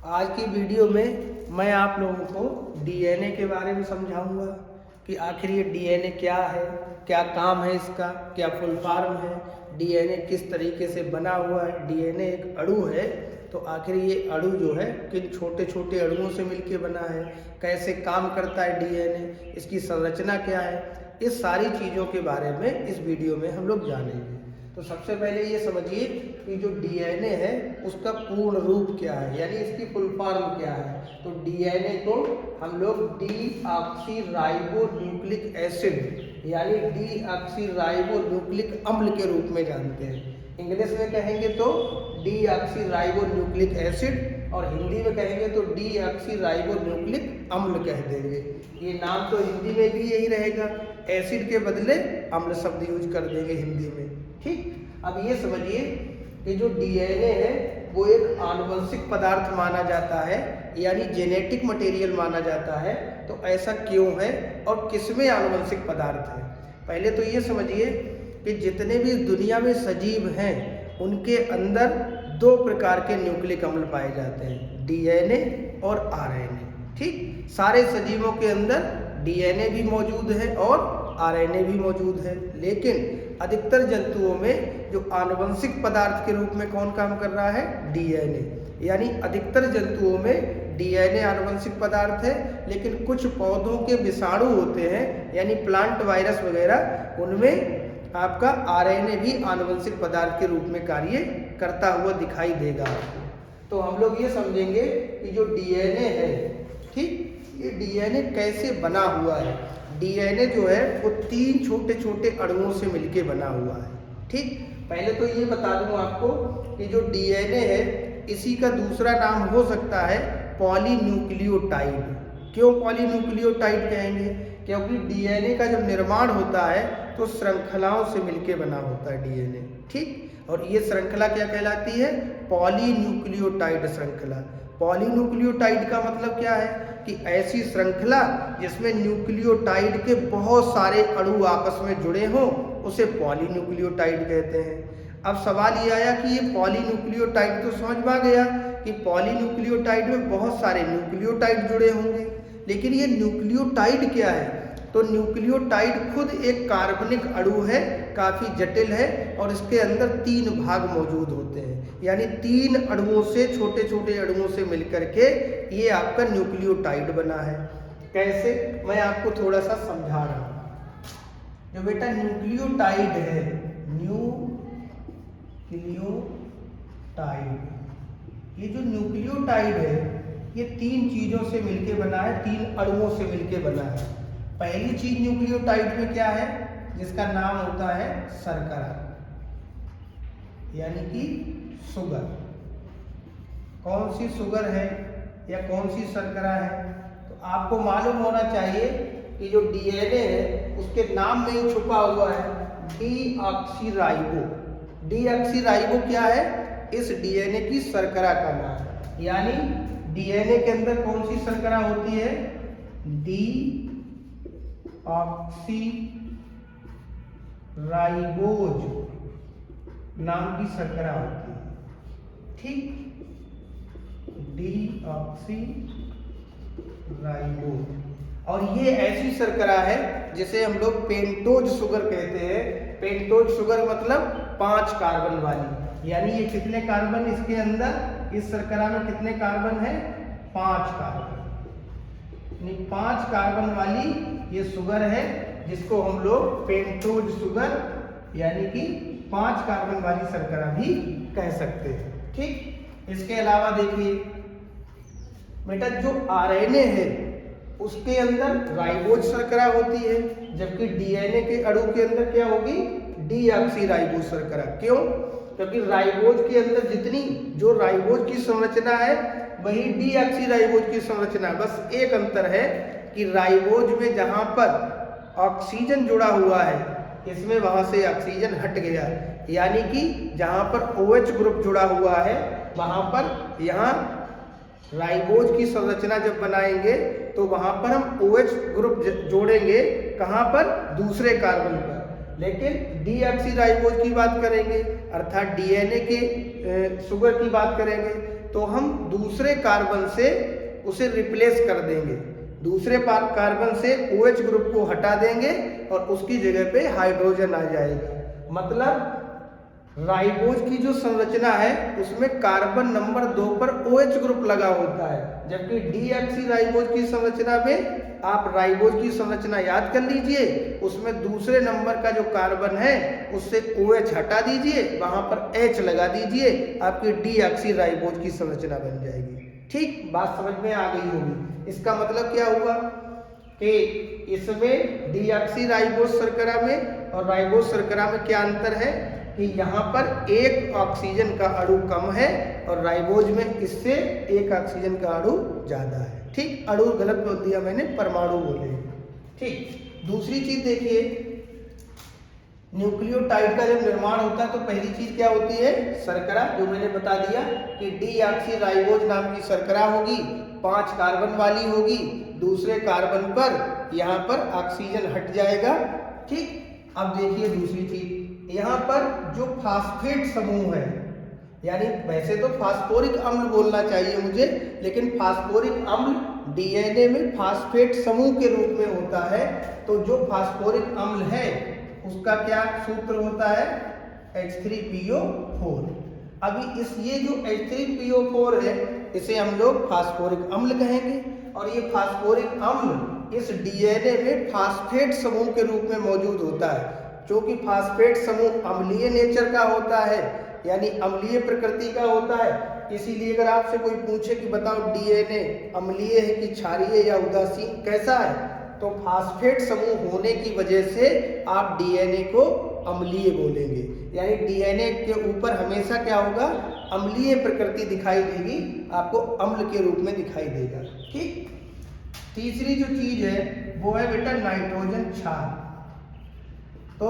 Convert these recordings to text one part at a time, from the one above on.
आज की वीडियो में मैं आप लोगों को डीएनए के बारे में समझाऊंगा कि आखिर ये डीएनए क्या है, क्या काम है इसका, क्या फुल फॉर्म है, डीएनए किस तरीके से बना हुआ है। डीएनए एक अणु है, तो आखिर ये अणु जो है किन छोटे छोटे अणुओं से मिलके बना है, कैसे काम करता है डीएनए, इसकी संरचना क्या है, इस सारी चीज़ों के बारे में इस वीडियो में हम लोग जानेंगे। तो सबसे पहले ये समझिए कि जो डीएनए है उसका पूर्ण रूप क्या है, यानी इसकी फुल फॉर्म क्या है। तो डीएनए को हम लोग डीऑक्सीराइबोन्यूक्लिक एसिड यानी डीऑक्सीराइबोन्यूक्लिक अम्ल के रूप में जानते हैं। इंग्लिश में कहेंगे तो डीऑक्सीराइबोन्यूक्लिक एसिड और हिंदी में कहेंगे तो डीऑक्सीराइबोन्यूक्लिक अम्ल कह देंगे। ये नाम तो हिंदी में भी यही रहेगा, एसिड के बदले अम्ल शब्द यूज कर देंगे हिंदी में। ठीक, अब ये समझिए कि जो डीएनए है वो एक आनुवंशिक पदार्थ माना जाता है, यानी जेनेटिक मटेरियल माना जाता है। तो ऐसा क्यों है और किसमें आनुवंशिक पदार्थ है? पहले तो ये समझिए कि जितने भी दुनिया में सजीव हैं उनके अंदर दो प्रकार के न्यूक्लिक अम्ल पाए जाते हैं, डीएनए और आरएनए। ठीक, सारे सजीवों के अंदर डीएनए भी मौजूद है और आरएनए भी मौजूद है, लेकिन अधिकतर जंतुओं में जो आनुवंशिक पदार्थ के रूप में कौन काम कर रहा है? डीएनए। यानी अधिकतर जंतुओं में डीएनए आनुवंशिक पदार्थ है, लेकिन कुछ पौधों के विषाणु होते हैं यानी प्लांट वायरस वगैरह, उनमें आपका आरएनए भी आनुवंशिक पदार्थ के रूप में कार्य करता हुआ दिखाई देगा आपको। तो हम लोग ये समझेंगे कि जो डीएनए है, ठीक, ये डीएनए कैसे बना हुआ है। डीएनए जो है वो 3 छोटे छोटे अणुओं से मिलके बना हुआ है। ठीक, पहले तो ये बता दूं आपको कि जो डीएनए है इसी का दूसरा नाम हो सकता है पॉलीन्यूक्लियोटाइड। क्यों पॉलीन्यूक्लियोटाइड कहेंगे? क्योंकि डीएनए का जब निर्माण होता है तो श्रृंखलाओं से मिलके बना होता है डीएनए। ठीक, और ये श्रृंखला क्या कहलाती है? पॉलीन्यूक्लियोटाइड श्रृंखला। पॉलीन्यूक्लियोटाइड का मतलब क्या है कि ऐसी श्रृंखला जिसमें न्यूक्लियोटाइड के बहुत सारे अणु आपस में जुड़े हों उसे पॉलीन्यूक्लियोटाइड कहते हैं। अब सवाल ये आया कि ये पॉलीन्यूक्लियोटाइड तो समझ में आ गया कि पॉलीन्यूक्लियोटाइड में बहुत सारे न्यूक्लियोटाइड जुड़े होंगे, लेकिन ये न्यूक्लियोटाइड क्या है? तो न्यूक्लियोटाइड खुद एक कार्बनिक अणु है, काफ़ी जटिल है और इसके अंदर 3 भाग मौजूद होते हैं, यानी 3 अणुओं से, छोटे छोटे अणुओं से मिलकर के ये आपका न्यूक्लियोटाइड बना है। कैसे? मैं आपको थोड़ा सा समझा रहा हूँ। जो बेटा न्यूक्लियोटाइड है, न्यूक्लियोटाइड, ये जो न्यूक्लियोटाइड है ये 3 चीज़ों से मिलके बना है, 3 अणुओं से मिलके बना है। पहली चीज न्यूक्लियोटाइड में क्या है? जिसका नाम होता है शर्करा, यानी कि शुगर। कौन सी शुगर है या कौन सी शर्करा है? तो आपको मालूम होना चाहिए कि जो डीएनए है उसके नाम में ही छुपा हुआ है डीऑक्सीराइबो। डीऑक्सीराइबो क्या है? इस डीएनए की शर्करा का नाम। यानी डीएनए के अंदर कौन सी शर्करा होती है? डीऑक्सीराइबोज नाम की शर्करा होती है। ठीक, डीऑक्सीराइबोज, और ये ऐसी शर्करा है जिसे हम लोग पेंटोज शुगर कहते हैं। पेंटोज शुगर मतलब 5 कार्बन वाली, यानी ये कितने कार्बन इसके अंदर, इस शर्करा में कितने कार्बन है? 5 कार्बन। 5 कार्बन वाली ये शुगर है जिसको हम लोग पेंटोज शुगर यानी कि 5 कार्बन वाली शर्करा भी कह सकते हैं। ठीक, इसके अलावा देखिए बेटा जो आरएनए है उसके अंदर राइबोज शर्करा होती है, जबकि डीएनए के अणु के अंदर क्या होगी? डीऑक्सीराइबोज शर्करा। क्यों? क्योंकि राइबोज के अंदर जितनी जो राइबोज की संरचना है वही डीऑक्सीराइबोज की संरचना है। बस एक अंतर है कि राइबोज में जहां पर ऑक्सीजन जुड़ा हुआ है इसमें वहां से ऑक्सीजन हट गया, यानी कि जहां पर OH ग्रुप जुड़ा हुआ है वहां पर, यहाँ राइबोज की संरचना जब बनाएंगे तो वहां पर हम OH ग्रुप जोड़ेंगे, कहां पर? दूसरे कार्बन पर। लेकिन डीऑक्सीराइबोज की बात करेंगे अर्थात डीएनए के शुगर की बात करेंगे तो हम दूसरे कार्बन से उसे रिप्लेस कर देंगे, दूसरे कार्बन से OH ग्रुप को हटा देंगे और उसकी जगह पे हाइड्रोजन आ जाएगा। मतलब राइबोज की जो संरचना है उसमें कार्बन नंबर 2 पर OH ग्रुप लगा होता है, जबकि डीऑक्सी राइबोज की संरचना में आप राइबोज की संरचना याद कर लीजिए, उसमें दूसरे नंबर का जो कार्बन है उससे OH हटा दीजिए, वहां पर H लगा दीजिए, आपकी डीऑक्सी राइबोज की संरचना बन जाएगी। ठीक, बात समझ में आ गई होगी। इसका मतलब क्या हुआ कि इसमें डीऑक्सी राइबोज शर्करा में और राइबोज शर्करा में क्या अंतर है कि यहाँ पर एक ऑक्सीजन का अणु कम है और राइबोज में इससे एक ऑक्सीजन का अणु ज्यादा है। ठीक, अणु गलत बोल दिया मैंने, परमाणु बोले। ठीक, दूसरी चीज देखिए, न्यूक्लियोटाइड का जब निर्माण होता है तो पहली चीज क्या होती है, शर्करा, जो मैंने बता दिया कि डीऑक्सी राइबोज नाम की शर्करा होगी, 5 कार्बन वाली होगी, दूसरे कार्बन पर यहाँ पर ऑक्सीजन हट जाएगा। ठीक, अब देखिए दूसरी चीज, यहाँ पर जो फास्फेट समूह है, यानी वैसे तो फास्फोरिक अम्ल बोलना चाहिए मुझे, लेकिन फास्फोरिक अम्ल डीएनए में फास्फेट समूह के रूप में होता है, तो जो फास्फोरिक अम्ल है उसका क्या सूत्र होता है, H3PO4। अभी ये जो H3PO4 है इसे हम लोग फास्फोरिक अम्ल कहेंगे, और ये फास्फोरिक अम्ल इस डीएनए में फास्फेट समूह के रूप में मौजूद होता है। क्योंकि फास्फेट समूह अम्लीय नेचर का होता है, यानी अम्लीय प्रकृति का होता है, इसीलिए अगर आपसे कोई पूछे कि बताओ डीएनए अम्लीय है कि क्षारीय या उदासीन कैसा है, तो फास्फेट समूह होने की वजह से आप डीएनए को अम्लीय बोलेंगे, यानी डीएनए के ऊपर हमेशा क्या होगा, अम्लीय प्रकृति दिखाई देगी, आपको अम्ल के रूप में दिखाई देगा। ठीक, तीसरी जो चीज है वो है बेटा नाइट्रोजन क्षार। तो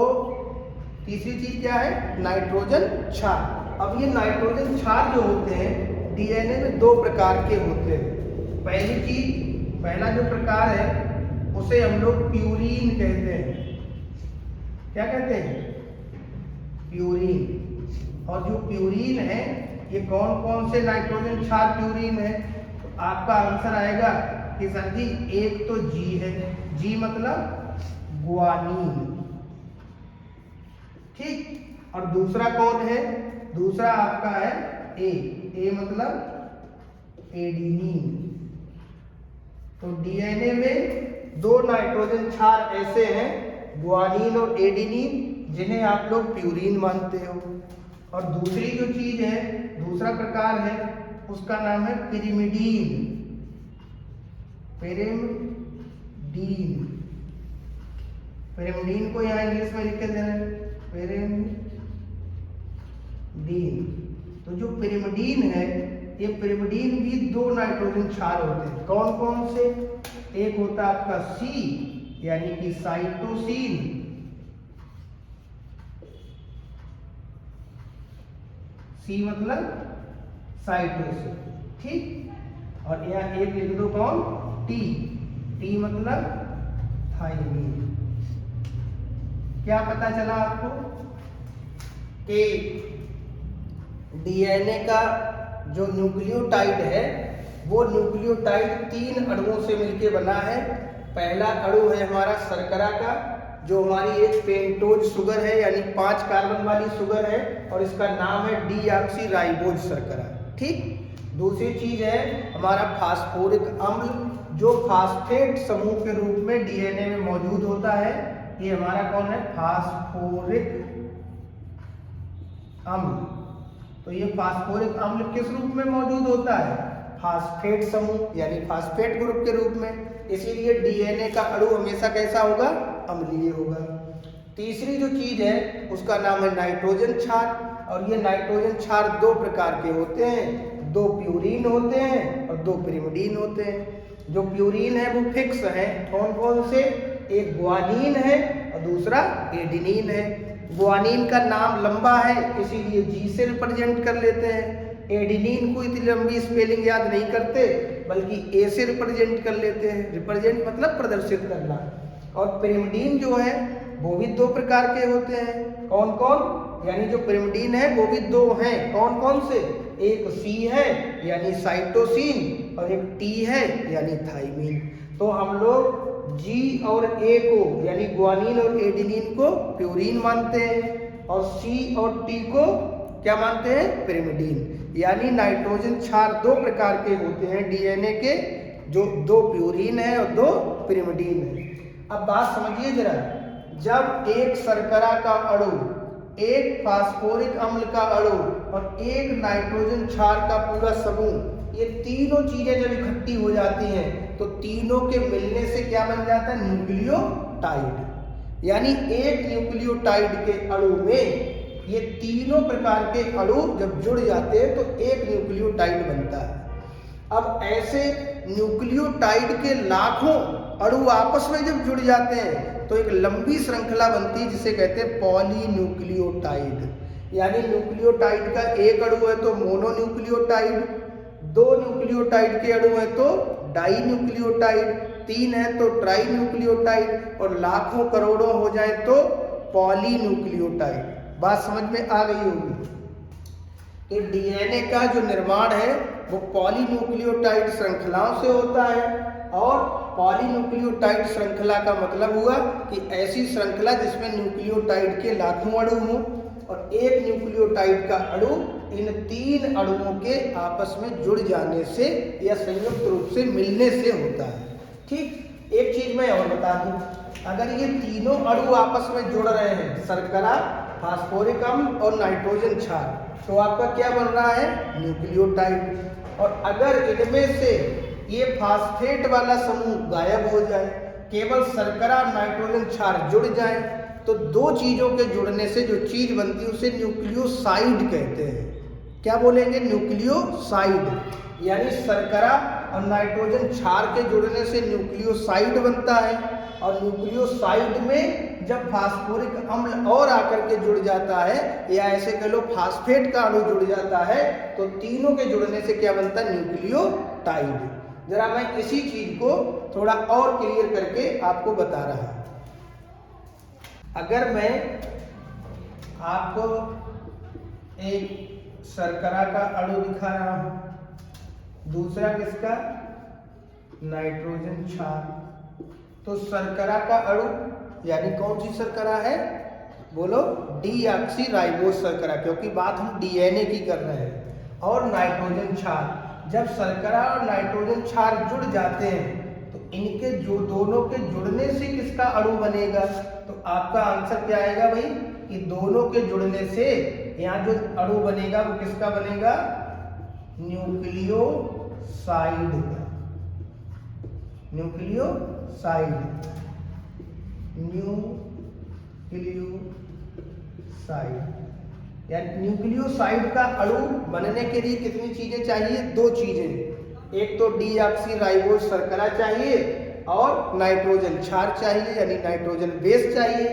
तीसरी चीज क्या है, नाइट्रोजन क्षार। अब ये नाइट्रोजन क्षार जो होते हैं डीएनए में 2 प्रकार के होते हैं। पहला जो प्रकार है उसे हम लोग प्यूरीन कहते हैं। क्या कहते हैं, प्यूरीन। और जो प्यूरीन है ये कौन कौन से नाइट्रोजन क्षार प्यूरीन है, तो आपका आंसर आएगा कि सर जी एक तो जी है, जी मतलब ग्वानीन। ठीक, और दूसरा कौन है, दूसरा आपका है ए मतलब एडिनिन। तो डीएनए में 2 नाइट्रोजन क्षार ऐसे हैं, ग्वानीन और एडिनिन, जिन्हें आप लोग प्यूरीन मानते हो। और दूसरी जो चीज है, दूसरा प्रकार है, उसका नाम है पिरिमिडीन। पिरिमिडीन को यहाँ इंग्लिश में लिख के देना है, पिरिमिडीन। तो जो पिरिमिडीन है, ये पिरिमिडीन भी 2 नाइट्रोजन क्षार होते हैं। कौन कौन से, एक होता है आपका सी यानी कि साइटोसिन, सी मतलब साइटोसिन। ठीक, और यहाँ एक लिख दो कौन, टी, टी मतलब थाइमीन। क्या पता चला आपको कि डीएनए का जो न्यूक्लियोटाइड है वो न्यूक्लियोटाइड 3 अणुओं से मिलकर बना है। पहला अणु है हमारा शर्करा का, जो हमारी एक पेंटोज शुगर है, यानी 5 कार्बन वाली शुगर है, और इसका नाम है डीऑक्सी राइबोज शर्करा। ठीक, दूसरी चीज है हमारा फास्फोरिक अम्ल, जो फास्फेट समूह के रूप में डीएनए में मौजूद होता है। ये हमारा कौन है, फास्फोरिक अम्ल। तो ये फास्फोरिक अम्ल किस रूप में मौजूद होता है, फास्फेट समूह यानी फास्फेट ग्रुप के रूप में, इसीलिए डीएनए का अणु हमेशा कैसा होगा, अम्लीय होगा। तीसरी जो चीज है उसका नाम है नाइट्रोजन क्षार, और ये नाइट्रोजन क्षार 2 प्रकार के होते हैं, 2 प्यूरीन होते हैं और 2 पिरिमिडीन होते हैं। जो प्यूरीन है वो फिक्स है, कौन कौन से, एक ग्वानीन है और दूसरा एडिनिन है। ग्वानीन का नाम लंबा है इसीलिए जी से रिप्रेजेंट कर लेते हैं, एडिनिन को इतनी लंबी स्पेलिंग याद नहीं करते बल्कि ए से रिप्रेजेंट कर लेते हैं, रिप्रेजेंट मतलब प्रदर्शित करना। और पिरिमिडीन जो है वो भी 2 प्रकार के होते हैं, कौन कौन, यानी जो पिरिमिडीन है वो भी 2 हैं, कौन कौन से, एक सी है यानी साइटोसिन और एक टी है यानी थाइमिन। तो हम लोग जी और ए को यानी ग्वानिन और एडेनिन को प्यूरिन मानते हैं और सी और टी को क्या मानते हैं, पिरिमिडीन। यानी नाइट्रोजन क्षार दो प्रकार के होते हैं डीएनए के, जो दो प्यूरिन है और दो पिरिमिडीन है। अब बात समझिए जरा, जब एक शर्करा का अणु, एक फास्फोरिक अम्ल का अणु और एक नाइट्रोजन क्षार का पूरा समूह, ये तीनों चीजें जब इकट्ठी हो जाती हैं तो तीनों के मिलने से क्या बन जाता है, न्यूक्लियोटाइड। यानी एक न्यूक्लियोटाइड के अणु में ये तीनों प्रकार के अणु जब जुड़ जाते हैं तो एक न्यूक्लियोटाइड बनता है। अब ऐसे न्यूक्लियोटाइड के लाखों अणु आपस में जब जुड़ जाते हैं तो एक लंबी श्रृंखला बनती है जिसे कहते हैं पॉलीन्यूक्लियोटाइड। यानी न्यूक्लियोटाइड का एक अणु है तो मोनोन्यूक्लियोटाइड, दो न्यूक्लियोटाइड के अणु है तो डाई न्यूक्लियोटाइड, तीन है तो ट्राई न्यूक्लियोटाइड और लाखों करोड़ों हो जाए तो पॉलीन्यूक्लियोटाइड। बात समझ में आ गई होगी कि डीएनए का जो निर्माण है वो पॉलीन्यूक्लियोटाइड श्रृंखलाओं से होता है। और पॉलीन्यूक्लियोटाइड श्रृंखला का मतलब हुआ कि ऐसी श्रृंखला जिसमें न्यूक्लियोटाइड के लाखों अणु हों और एक न्यूक्लियोटाइड का अणु इन तीन अणुओं के आपस में जुड़ जाने से या संयुक्त रूप से मिलने से होता है। ठीक, एक चीज मैं और बता दूं, अगर ये तीनों अणु आपस में जुड़ रहे हैं, शर्करा, फास्फोरिक अम्ल और नाइट्रोजन क्षार, तो आपका क्या बन रहा है, न्यूक्लियोटाइड। और अगर इनमें से ये फास्फेट वाला समूह गायब हो जाए, केवल शर्करा नाइट्रोजन क्षार जुड़ जाए, तो दो चीजों के जुड़ने से जो चीज बनती है उसे न्यूक्लियोसाइड कहते हैं। क्या बोलेंगे, न्यूक्लियोसाइड। यानी शर्करा और नाइट्रोजन क्षार के जुड़ने से न्यूक्लियोसाइड बनता है और न्यूक्लियोसाइड में जब फास्फोरिक अम्ल और आकर के जुड़ जाता है या ऐसे कह लो फास्फेट का अणु जुड़ जाता है तो तीनों के जुड़ने से क्या बनता है, न्यूक्लियोटाइड। जरा मैं इसी चीज को थोड़ा और क्लियर करके आपको बता रहा हूं। अगर मैं आपको एक शर्करा का अणु दिखा रहा हूं, दूसरा किसका, नाइट्रोजन क्षार, तो शर्करा का अणु यानी कौन सी शर्करा है, बोलो, डीऑक्सीराइबोस शर्करा, क्योंकि बात हम डीएनए की कर रहे हैं। और नाइट्रोजन क्षार, जब शर्करा और नाइट्रोजन क्षार जुड़ जाते हैं तो इनके जो दोनों के जुड़ने से किसका अणु बनेगा, तो आपका आंसर क्या आएगा भाई, कि दोनों के जुड़ने से यहाँ जो अणु बनेगा वो किसका बनेगा, न्यूक्लियोसाइड का। Nucleoside, nucleoside. यानी न्यूक्लियोसाइड का अणु बनने के लिए कितनी चीजें चाहिए, दो चीजें, एक तो डीऑक्सीराइबोस शर्करा चाहिए और नाइट्रोजन क्षार चाहिए यानी नाइट्रोजन बेस चाहिए।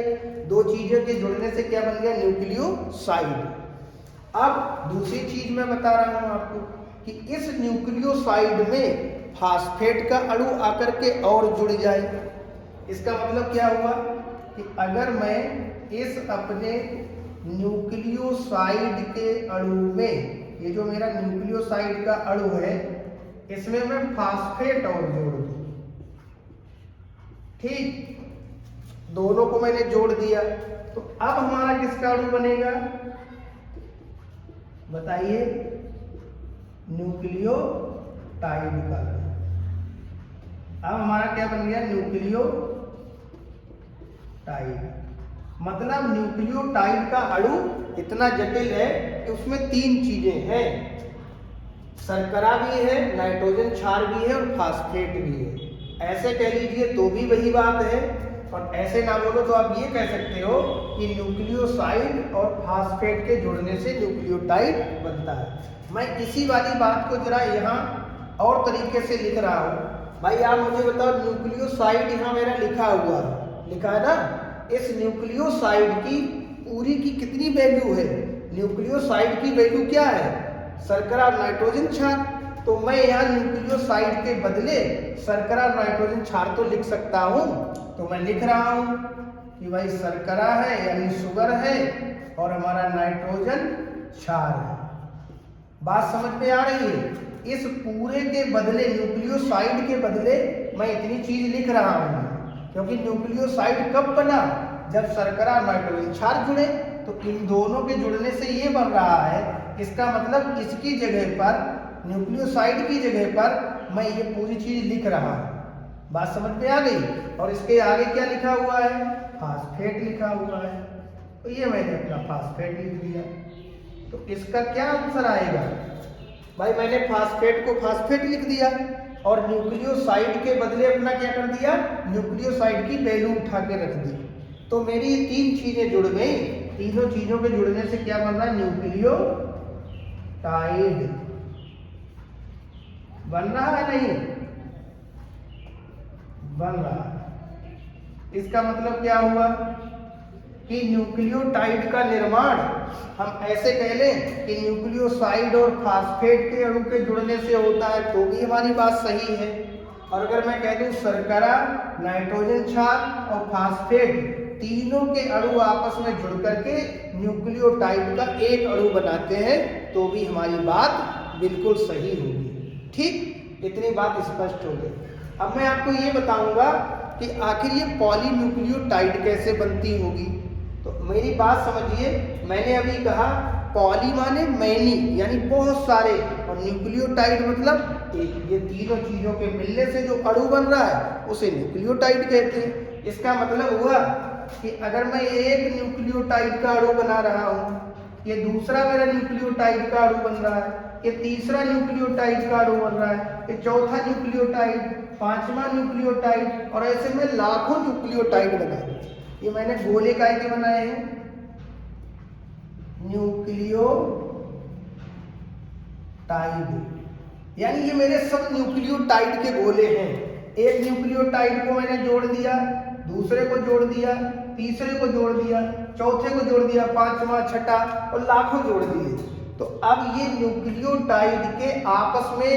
दो चीजों के जुड़ने से क्या बन गया, न्यूक्लियोसाइड। अब दूसरी चीज मैं बता रहा हूं आपको कि इस न्यूक्लियोसाइड में फास्फेट का अणु आकर के और जुड़ जाए। इसका मतलब क्या हुआ कि अगर मैं इस अपने न्यूक्लियोसाइड के अणु में, ये जो मेरा न्यूक्लियोसाइड का अणु है इसमें मैं फास्फेट और जोड़ दूं, ठीक, दोनों को मैंने जोड़ दिया, तो अब हमारा किसका अणु बनेगा, बताइए, न्यूक्लियोटाइड का। अब हमारा क्या बन गया, न्यूक्लियोटाइड। मतलब न्यूक्लियोटाइड का अणु इतना जटिल है कि उसमें तीन चीजें हैं, शर्करा भी है, नाइट्रोजन क्षार भी है और फास्फेट भी है। ऐसे कह लीजिए तो भी वही बात है, और ऐसे ना बोलो तो आप ये कह सकते हो कि न्यूक्लियोसाइड और फास्फेट के जुड़ने से न्यूक्लियोटाइड बनता है। मैं इसी वाली बात को जरा यहाँ और तरीके से लिख रहा हूँ। भाई आप मुझे बताओ, न्यूक्लियोसाइड यहाँ मेरा लिखा हुआ है, लिखा है ना, इस न्यूक्लियोसाइड की पूरी की कितनी वैल्यू है, न्यूक्लियोसाइड की वैल्यू क्या है, शर्करा नाइट्रोजन क्षार। तो मैं यहाँ न्यूक्लियोसाइड के बदले शर्करा नाइट्रोजन क्षार तो लिख सकता हूँ, तो मैं लिख रहा हूँ कि भाई शर्करा है यानी शुगर है और हमारा नाइट्रोजन क्षार है। बात समझ में आ रही है? इस पूरे के बदले, न्यूक्लियोसाइड के बदले मैं इतनी चीज लिख रहा हूँ, क्योंकि न्यूक्लियोसाइड कब बना? जब शर्करा नाइट्रोजन क्षार जुड़े। तो इन दोनों के जुड़ने से ये बन रहा है। इसका मतलब इसकी जगह पर, न्यूक्लियोसाइड की जगह पर मैं ये पूरी चीज लिख रहा हूँ। बात समझ में आ गई? और इसके आगे क्या लिखा हुआ है? फास्फेट लिखा हुआ है। तो ये मैंने अपना फास्फेट लिख दिया। तो इसका क्या आंसर आएगा? भाई मैंने फास्फेट को फास्फेट लिख दिया और न्यूक्लियोसाइड के बदले अपना क्या कर दिया? न्यूक्लियोसाइड की वैल्यू उठा के रख दी। तो मेरी ये तीन चीजें जुड़ गई। तीनों चीजों के जुड़ने से क्या बन रहा है? न्यूक्लियोटाइड बन रहा है, नहीं बन रहा है। इसका मतलब क्या हुआ कि न्यूक्लियोटाइड का निर्माण हम ऐसे कह लें कि न्यूक्लियोसाइड और फास्फेट के अणु के जुड़ने से होता है, तो भी हमारी बात सही है। और अगर मैं कह दूं शर्करा, नाइट्रोजन क्षार और फास्फेट तीनों के अणु आपस में जुड़ करके न्यूक्लियोटाइड का एक अणु बनाते हैं, तो भी हमारी बात बिल्कुल सही होगी। ठीक, इतनी बात स्पष्ट हो गई। अब मैं आपको ये बताऊंगा कि आखिर ये पॉलीन्यूक्लियोटाइड कैसे बनती होगी। तो मेरी बात समझिए, मैंने अभी कहा पॉली माने मैनी, यानी बहुत सारे, और न्यूक्लियोटाइड मतलब एक। ये तीनों चीजों के मिलने से जो अणु बन रहा है उसे न्यूक्लियोटाइड कहते हैं। इसका मतलब हुआ कि अगर मैं एक न्यूक्लियोटाइड का अणु बना रहा हूँ, ये दूसरा मेरा न्यूक्लियोटाइड का अणु बन रहा है, ये तीसरा न्यूक्लियोटाइड का अणु बन रहा है, ये चौथा न्यूक्लियोटाइड, पांचवा न्यूक्लियोटाइड, और ऐसे में लाखों न्यूक्लियोटाइड बनाए। ये मैंने गोले काय के बनाए हैं? न्यूक्लियोटाइड, यानी ये मेरे सब न्यूक्लियोटाइड के गोले हैं। एक न्यूक्लियोटाइड को मैंने जोड़ दिया, दूसरे को जोड़ दिया, तीसरे को जोड़ दिया, चौथे को जोड़ दिया, पांचवा, छठा, और लाखों जोड़ दिए। तो अब ये न्यूक्लियोटाइड के आपस में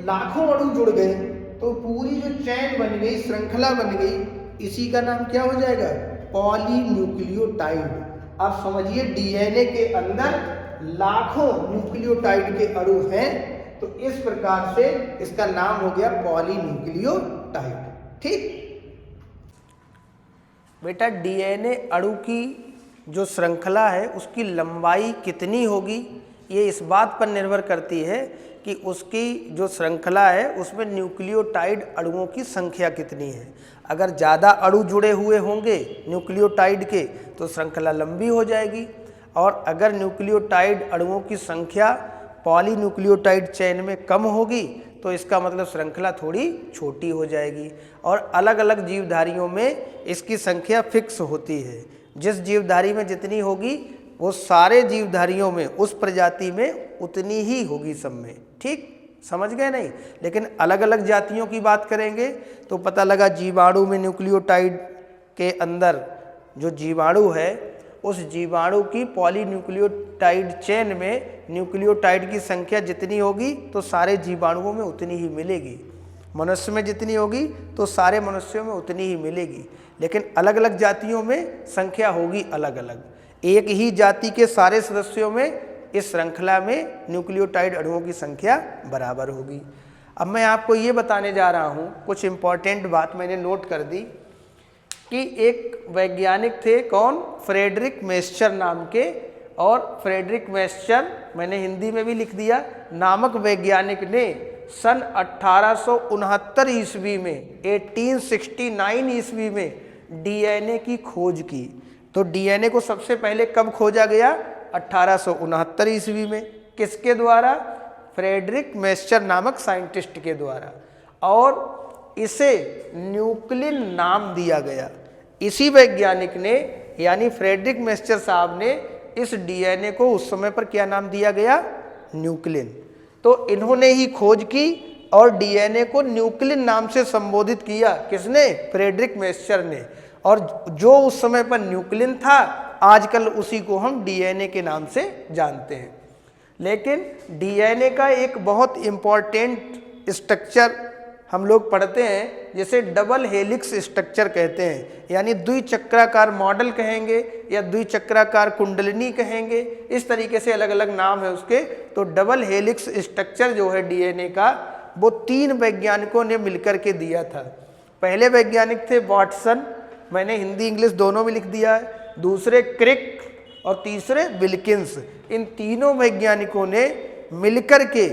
लाखों अणु जुड़ गए, तो पूरी जो चैन बन गई, श्रृंखला बन गई, इसी का नाम क्या हो जाएगा? पॉलीन्यूक्लियोटाइड। अब समझिए डीएनए के अंदर लाखों न्यूक्लियोटाइड के अणु हैं, तो इस प्रकार से इसका नाम हो गया पॉलीन्यूक्लियोटाइड। ठीक बेटा, डीएनए अणु की जो श्रृंखला है उसकी लंबाई कितनी होगी, ये इस बात पर निर्भर करती है कि उसकी जो श्रृंखला है उसमें न्यूक्लियोटाइड अणुओं की संख्या कितनी है। अगर ज़्यादा अणु जुड़े हुए होंगे न्यूक्लियोटाइड के तो श्रृंखला लंबी हो जाएगी, और अगर न्यूक्लियोटाइड अणुओं की संख्या पॉलीन्यूक्लियोटाइड चेन में कम होगी तो इसका मतलब श्रृंखला थोड़ी छोटी हो जाएगी। और अलग अलग जीवधारियों में इसकी संख्या फिक्स होती है। जिस जीवधारी में जितनी होगी वो सारे जीवधारियों में, उस प्रजाति में उतनी ही होगी सब में। ठीक, समझ गए नहीं? लेकिन अलग अलग जातियों की बात करेंगे तो पता लगा जीवाणु में न्यूक्लियोटाइड के अंदर जो जीवाणु है उस जीवाणु की पॉलीन्यूक्लियोटाइड चेन में न्यूक्लियोटाइड की संख्या जितनी होगी तो सारे जीवाणुओं में उतनी ही मिलेगी। मनुष्य में जितनी होगी तो सारे मनुष्यों में उतनी ही मिलेगी। लेकिन अलग अलग जातियों में संख्या होगी अलग अलग। एक ही जाति के सारे सदस्यों में इस श्रृंखला में न्यूक्लियोटाइड अणुओं की संख्या बराबर होगी। अब मैं आपको ये बताने जा रहा हूँ, कुछ इम्पॉर्टेंट बात मैंने नोट कर दी कि एक वैज्ञानिक थे, कौन? फ्रेडरिक मेस्चर नाम के। और फ्रेडरिक मेस्चर, मैंने हिंदी में भी लिख दिया, नामक वैज्ञानिक ने सन 1869 ईस्वी में, 1869 ईस्वी में डीएनए की खोज की। तो डीएनए को सबसे पहले कब खोजा गया? 1869 ईस्वी में। किसके द्वारा? फ्रेडरिक मेस्चर नामक साइंटिस्ट के द्वारा। और इसे न्यूक्लिन नाम दिया गया। इसी वैज्ञानिक ने, यानी फ्रेडरिक मेस्चर साहब ने इस डीएनए को उस समय पर क्या नाम दिया गया? न्यूक्लिन। तो इन्होंने ही खोज की और डीएनए को न्यूक्लिन नाम से संबोधित किया। किसने? फ्रेडरिक मेस्चर ने। और जो उस समय पर न्यूक्लिन था आजकल उसी को हम डीएनए के नाम से जानते हैं। लेकिन डीएनए का एक बहुत इम्पॉर्टेंट स्ट्रक्चर हम लोग पढ़ते हैं जिसे डबल हेलिक्स स्ट्रक्चर कहते हैं, यानी द्विचक्राकार मॉडल कहेंगे या द्विचक्राकार कुंडलिनी कहेंगे, इस तरीके से अलग अलग नाम है उसके। तो डबल हेलिक्स स्ट्रक्चर जो है डीएनए का, वो 3 वैज्ञानिकों ने मिलकर के दिया था। पहले वैज्ञानिक थे वाटसन, मैंने हिंदी इंग्लिश दोनों में लिख दिया है, दूसरे क्रिक और तीसरे विल्किंस। इन तीनों वैज्ञानिकों ने मिलकर के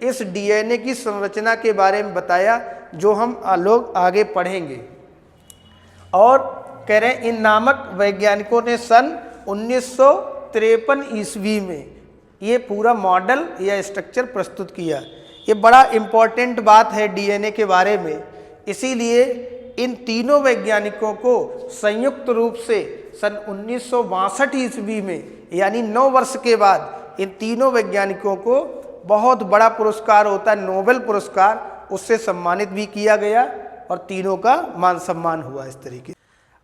इस डीएनए की संरचना के बारे में बताया, जो हम लोग आगे पढ़ेंगे। और कह रहे हैं इन नामक वैज्ञानिकों ने सन 1953 ईस्वी में ये पूरा मॉडल या स्ट्रक्चर प्रस्तुत किया। ये बड़ा इम्पॉर्टेंट बात है डीएनए के बारे में, इसीलिए इन तीनों वैज्ञानिकों को संयुक्त रूप से सन 1962 ईस्वी में, यानी 9 वर्ष के बाद, इन तीनों वैज्ञानिकों को बहुत बड़ा पुरस्कार होता है नोबेल पुरस्कार, उससे सम्मानित भी किया गया और तीनों का मान सम्मान हुआ इस तरीके।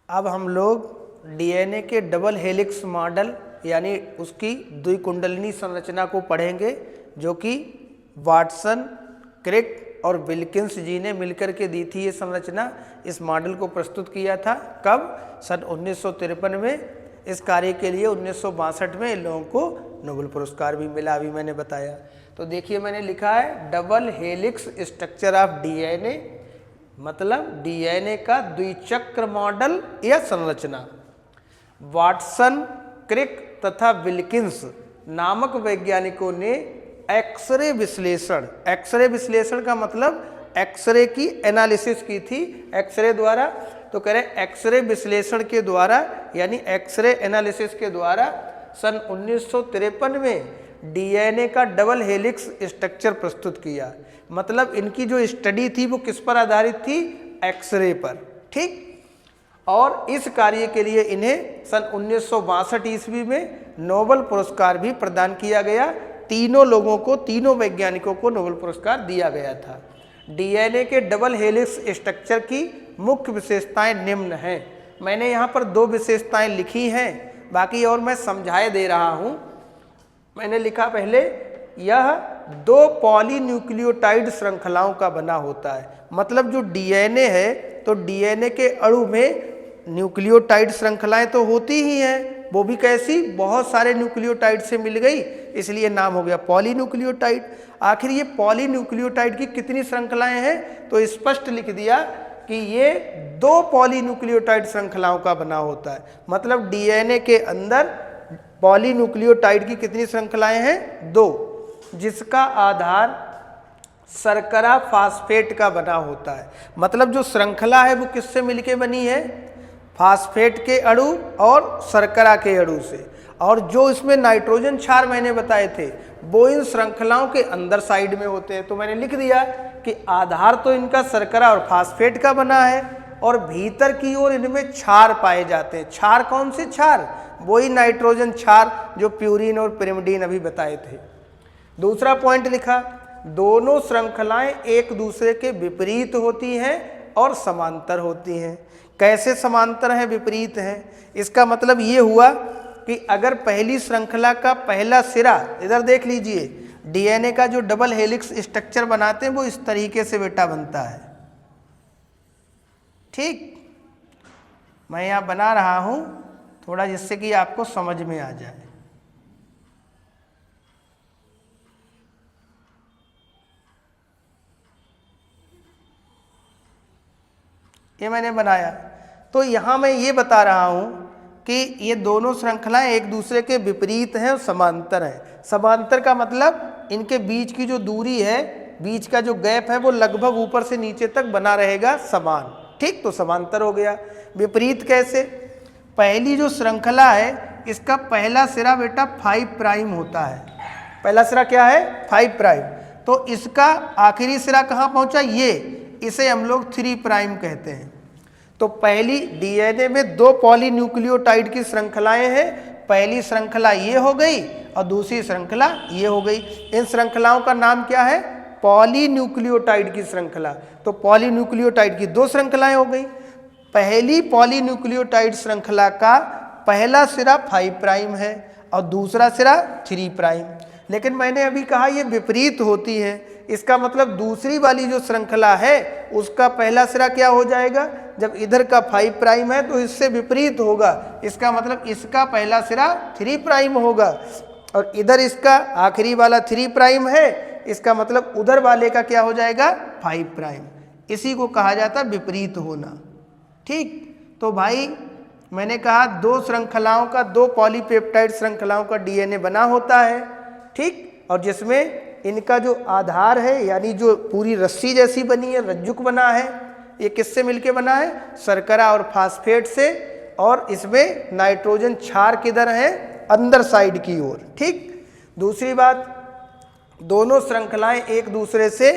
अब हम लोग डीएनए के डबल हेलिक्स मॉडल यानी उसकी द्विकुंडलिनी संरचना को पढ़ेंगे, जो कि वाटसन, क्रिक और विल्किंस जी ने मिलकर के दी थी ये संरचना। इस मॉडल को प्रस्तुत किया था कब? सन 1953 में। इस कार्य के लिए 1962 में इन लोगों को नोबेल पुरस्कार भी मिला, अभी मैंने बताया। तो देखिए मैंने लिखा है double helix structure of DNA, मतलब डीएनए का द्विचक्र मॉडल या संरचना। वाटसन, क्रिक तथा विल्किंस नामक वैज्ञानिकों ने एक्सरे विश्लेषण का मतलब एक्सरे की एनालिसिस की थी एक्सरे द्वारा। तो कह रहे एक्सरे विश्लेषण के द्वारा यानी एक्सरे एनालिसिस के द्वारा सन 1953 में डीएनए का डबल हेलिक्स स्ट्रक्चर प्रस्तुत किया। मतलब इनकी जो स्टडी थी वो किस पर आधारित थी? एक्सरे पर, ठीक। और इस कार्य के लिए इन्हें सन 1962 ईस्वी में नोबेल पुरस्कार भी प्रदान किया गया। तीनों लोगों को, तीनों वैज्ञानिकों को नोबेल पुरस्कार दिया गया था। डीएनए के डबल हेलिक्स स्ट्रक्चर की मुख्य विशेषताएं निम्न हैं। मैंने यहाँ पर 2 विशेषताएं लिखी हैं, बाकी और मैं समझाए दे रहा हूँ। मैंने लिखा पहले, यह 2 पॉलीन्यूक्लियोटाइड श्रृंखलाओं का बना होता है। मतलब जो डीएनए है, तो डीएनए के अणु में न्यूक्लियोटाइड श्रृंखलाएं तो होती ही हैं, वो भी कैसी? बहुत सारे न्यूक्लियोटाइड से मिल गई, इसलिए नाम हो गया पॉलीन्यूक्लियोटाइड। आखिर ये पॉलीन्यूक्लियोटाइड की कितनी श्रृंखलाएं हैं? तो स्पष्ट लिख दिया कि ये 2 पॉलीन्यूक्लियोटाइड श्रृंखलाओं का बना होता है। मतलब डीएनए के अंदर पॉलीन्यूक्लियोटाइड की कितनी श्रृंखलाएं हैं? 2, जिसका आधार शर्करा फास्फेट का बना होता है। मतलब जो श्रृंखला है वो किससे मिलके बनी है? फास्फेट के अणु और शर्करा के अणु से। और जो इसमें नाइट्रोजन क्षार मैंने बताए थे वो इन श्रृंखलाओं के अंदर साइड में होते हैं। तो मैंने लिख दिया कि आधार तो इनका शर्करा और फास्फेट का बना है और भीतर की ओर इनमें क्षार पाए जाते हैं। क्षार कौन से क्षार? वही नाइट्रोजन क्षार जो प्यूरिन और पिरिमिडीन अभी बताए थे। दूसरा पॉइंट लिखा, दोनों श्रृंखलाएं एक दूसरे के विपरीत होती हैं और समांतर होती हैं। कैसे समांतर हैं, विपरीत हैं? इसका मतलब ये हुआ कि अगर पहली श्रृंखला का पहला सिरा, इधर देख लीजिए, डीएनए का जो डबल हेलिक्स स्ट्रक्चर बनाते हैं वो इस तरीके से बेटा बनता है, ठीक। मैं यहाँ बना रहा हूँ थोड़ा, जिससे कि आपको समझ में आ जाए। ये मैंने बनाया। तो यहाँ मैं ये बता रहा हूँ कि ये दोनों श्रृंखलाएं एक दूसरे के विपरीत हैं और समांतर हैं। समांतर का मतलब इनके बीच की जो दूरी है, बीच का जो गैप है, वो लगभग ऊपर से नीचे तक बना रहेगा समान, ठीक। तो समांतर हो गया। विपरीत कैसे? पहली जो श्रृंखला है इसका पहला सिरा बेटा 5 प्राइम होता है। पहला सिरा क्या है? 5 प्राइम। तो इसका आखिरी सिरा कहाँ पहुँचा? ये, इसे हम लोग 3 प्राइम कहते हैं। तो पहली डीएनए में 2 पॉलीन्यूक्लियोटाइड की श्रृंखलाएं हैं। पहली श्रृंखला ये हो गई और दूसरी श्रृंखला ये हो गई। इन श्रृंखलाओं का नाम क्या है? पॉलीन्यूक्लियोटाइड की श्रृंखला। तो पॉलीन्यूक्लियोटाइड की 2 श्रृंखलाएं हो गई। पहली पॉलीन्यूक्लियोटाइड श्रृंखला का पहला सिरा 5 प्राइम है और दूसरा सिरा 3 प्राइम। लेकिन मैंने अभी कहा ये विपरीत होती है, इसका मतलब दूसरी वाली जो श्रृंखला है उसका पहला सिरा क्या हो जाएगा, जब इधर का 5 प्राइम है तो इससे विपरीत होगा, इसका मतलब इसका पहला सिरा 3 प्राइम होगा, और इधर इसका आखिरी वाला 3 प्राइम है, इसका मतलब उधर वाले का क्या हो जाएगा 5 प्राइम। इसी को कहा जाता है विपरीत होना। ठीक, तो भाई मैंने कहा दो श्रृंखलाओं का, दो पॉलीपेप्टाइड श्रृंखलाओं का डीएनए बना होता है। ठीक, और जिसमें इनका जो आधार है यानी जो पूरी रस्सी जैसी बनी है, रज्जुक बना है, ये किससे मिलके बना है, शर्करा और फास्फेट से, और इसमें नाइट्रोजन क्षार किधर है, अंदर साइड की ओर। ठीक, दूसरी बात, दोनों श्रृंखलाएं एक दूसरे से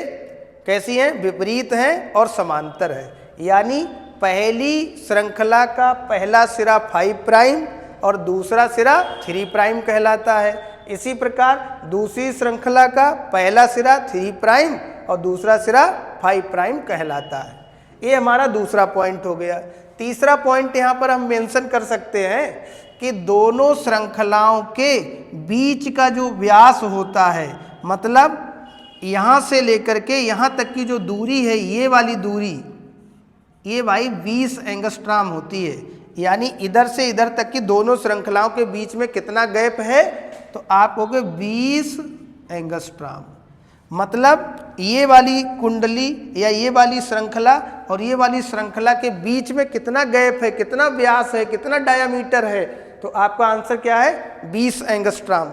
कैसी हैं, विपरीत हैं और समांतर है, यानी पहली श्रृंखला का पहला सिरा 5 प्राइम और दूसरा सिरा 3 प्राइम कहलाता है। इसी प्रकार दूसरी श्रृंखला का पहला सिरा 3 प्राइम और दूसरा सिरा 5 प्राइम कहलाता है। ये हमारा दूसरा पॉइंट हो गया। तीसरा पॉइंट यहाँ पर हम मेंशन कर सकते हैं कि दोनों श्रृंखलाओं के बीच का जो व्यास होता है, मतलब यहाँ से लेकर के यहाँ तक की जो दूरी है, ये वाली दूरी, ये भाई 20 एंगस्ट्राम होती है, यानी इधर से इधर तक की दोनों श्रृंखलाओं के बीच में कितना गैप है, तो आप कहोगे 20 एंगस्ट्राम। मतलब ये वाली कुंडली या ये वाली श्रृंखला और ये वाली श्रृंखला के बीच में कितना गैप है, कितना व्यास है, कितना डायामीटर है, तो आपका आंसर क्या है 20 एंगस्ट्राम।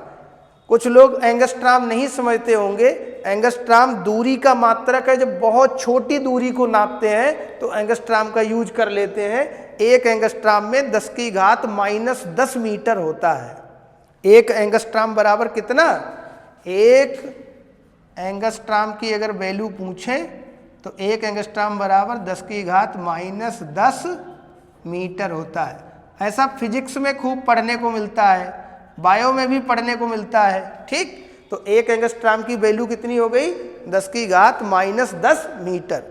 कुछ लोग एंगस्ट्राम नहीं समझते होंगे, एंगस्ट्राम दूरी का मात्रक है, जब बहुत छोटी दूरी को नापते हैं तो एंगस्ट्राम का यूज कर लेते हैं। एक एंगस्ट्राम में 10⁻⁻10 मीटर होता है। एक एंगस्ट्राम बराबर कितना, एक एंगस्ट्राम की अगर वैल्यू पूछें तो एक एंगस्ट्राम बराबर 10⁻⁻10 मीटर होता है। ऐसा फिजिक्स में खूब पढ़ने को मिलता है, बायो में भी पढ़ने को मिलता है। ठीक, तो एक एंगस्ट्राम की वैल्यू कितनी हो गई 10⁻⁻10 मीटर।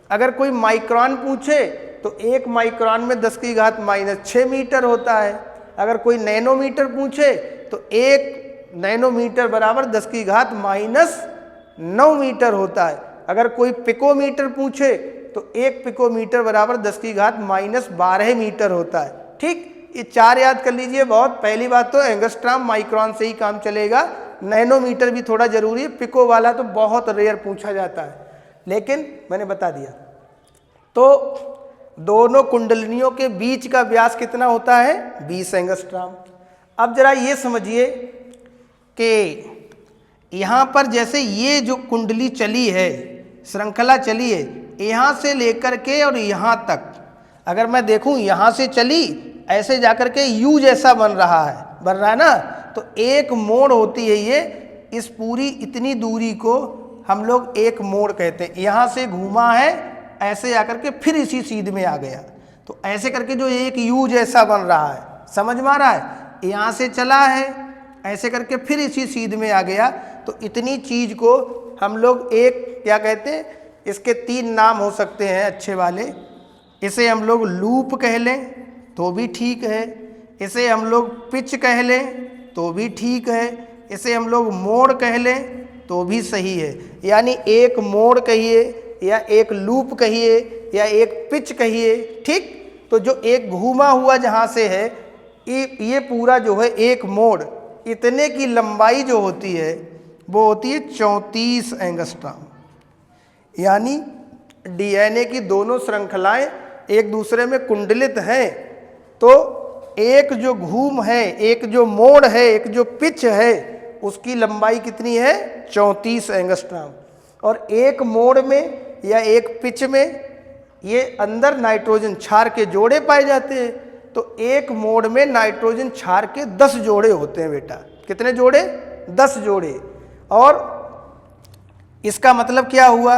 अगर कोई माइक्रोन पूछे तो एक माइक्रोन में 10⁻⁻6 मीटर होता है। अगर कोई नैनोमीटर पूछे तो एक नैनोमीटर बराबर 10⁻�9 मीटर होता है। अगर कोई पिकोमीटर पूछे तो एक पिकोमीटर बराबर 10⁻12 मीटर होता है। ठीक, ये 4 याद कर लीजिए। बहुत पहली बात तो एंगस्ट्राम माइक्रोन से ही काम चलेगा, नैनोमीटर भी थोड़ा जरूरी है, पिको वाला तो बहुत रेयर पूछा जाता है, लेकिन मैंने बता दिया। तो दोनों कुंडलिनियों के बीच का व्यास कितना होता है 20 एंगस्ट्राम। अब जरा ये समझिए कि यहाँ पर जैसे ये जो कुंडली चली है, श्रृंखला चली है, यहाँ से लेकर के और यहाँ तक अगर मैं देखूँ, यहाँ से चली ऐसे जाकर के यू जैसा बन रहा है ना, तो एक मोड़ होती है ये। इस पूरी इतनी दूरी को हम लोग एक मोड़ कहते हैं। यहाँ से घूमा है ऐसे आकर के फिर इसी सीध में आ गया, तो ऐसे करके जो एक यू जैसा बन रहा है, समझ में आ रहा है, यहाँ से चला है ऐसे करके फिर इसी सीध में आ गया, तो इतनी चीज को हम लोग एक क्या कहते हैं, इसके 3 नाम हो सकते हैं अच्छे वाले। इसे हम लोग लूप कह लें तो भी ठीक है, इसे हम लोग पिच कह लें तो भी ठीक है, इसे हम लोग मोड़ कह लें तो भी सही है। यानी एक मोड़ कहिए या एक लूप कहिए या एक पिच कहिए। ठीक, तो जो एक घूमा हुआ जहाँ से है, ये पूरा जो है एक मोड़, इतने की लंबाई जो होती है वो होती है 34 एंगस्ट्राम। यानी डीएनए की दोनों श्रृंखलाएं एक दूसरे में कुंडलित हैं, तो एक जो घूम है, एक जो मोड़ है, एक जो पिच है, उसकी लंबाई कितनी है 34 एंगस्ट्राम। और एक मोड़ में या एक पिच में ये अंदर नाइट्रोजन क्षार के जोड़े पाए जाते हैं, तो एक मोड़ में नाइट्रोजन क्षार के 10 जोड़े होते हैं बेटा। कितने जोड़े 10 जोड़े। और इसका मतलब क्या हुआ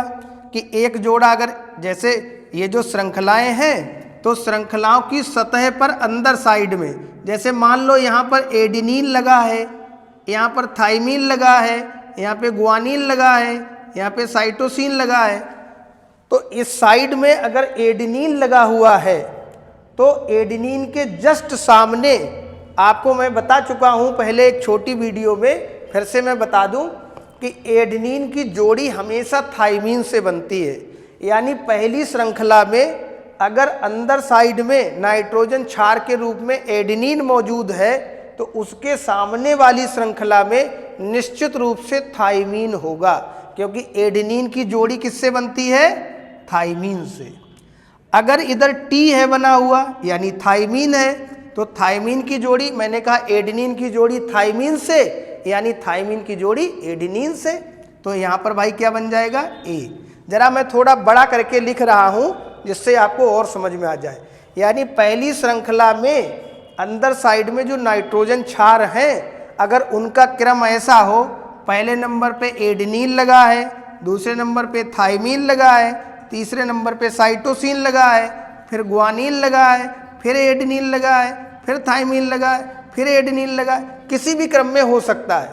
कि एक जोड़ा अगर जैसे ये जो श्रृंखलाएं हैं, तो श्रृंखलाओं की सतह पर अंदर साइड में, जैसे मान लो यहाँ पर एडिनिन लगा है, यहाँ पर थाइमिन लगा है, यहाँ पे गुआनिन लगा है, यहाँ पे साइटोसिन लगा है, तो इस साइड में अगर एडिनिन लगा हुआ है तो एडिनिन के जस्ट सामने, आपको मैं बता चुका हूँ पहले एक छोटी वीडियो में, फिर से मैं बता दूँ कि एडेनिन की जोड़ी हमेशा थाइमीन से बनती है। यानी पहली श्रृंखला में अगर अंदर साइड में नाइट्रोजन क्षार के रूप में एडेनिन मौजूद है तो उसके सामने वाली श्रृंखला में निश्चित रूप से थाइमीन होगा, क्योंकि एडेनिन की जोड़ी किससे बनती है? थाइमीन से। अगर इधर टी है बना हुआ यानी थाइमीन है, तो थाइमीन की जोड़ी, मैंने कहा एडेनिन की जोड़ी थाइमीन से, यानी थाइमीन की जोड़ी एडेनिन से, तो यहाँ पर भाई क्या बन जाएगा? ए। जरा मैं थोड़ा बड़ा करके लिख रहा हूँ जिससे आपको और समझ में आ जाए। यानी पहली श्रृंखला में अंदर साइड में जो नाइट्रोजन क्षार हैं, अगर उनका क्रम ऐसा हो, पहले नंबर पे एडेनिन लगा है, दूसरे नंबर पे थाइमीन लगा है, तीसरे नंबर पे साइटोसिन लगा है, फिर ग्वानिन लगा है, फिर एडेनिन लगा है, फिर थाइमीन लगा है, फिर एडेनिन लगा है, किसी भी क्रम में हो सकता है,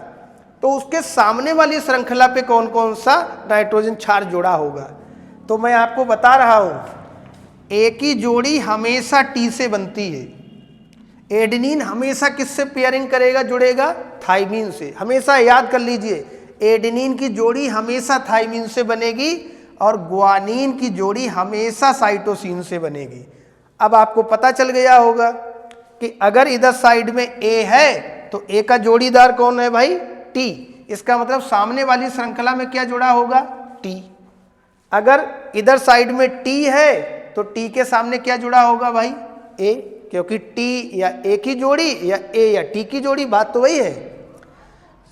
तो उसके सामने वाली श्रृंखला पे कौन कौन सा नाइट्रोजन क्षार जुड़ा होगा? तो मैं आपको बता रहा हूँ, ए की जोड़ी हमेशा टी से बनती है। एडेनिन हमेशा किससे पेयरिंग करेगा, जुड़ेगा? थाइमीन से। हमेशा याद कर लीजिए, एडेनिन की जोड़ी हमेशा थाइमीन से बनेगी और ग्वानिन की जोड़ी हमेशा साइटोसिन से बनेगी। अब आपको पता चल गया होगा कि अगर इधर साइड में ए है तो ए का जोड़ीदार कौन है भाई? टी। इसका मतलब सामने वाली श्रृंखला में क्या जुड़ा होगा? टी। अगर इधर साइड में टी है तो टी के सामने क्या जुड़ा होगा भाई? ए, क्योंकि टी या ए की जोड़ी या ए या टी की जोड़ी, बात तो वही है।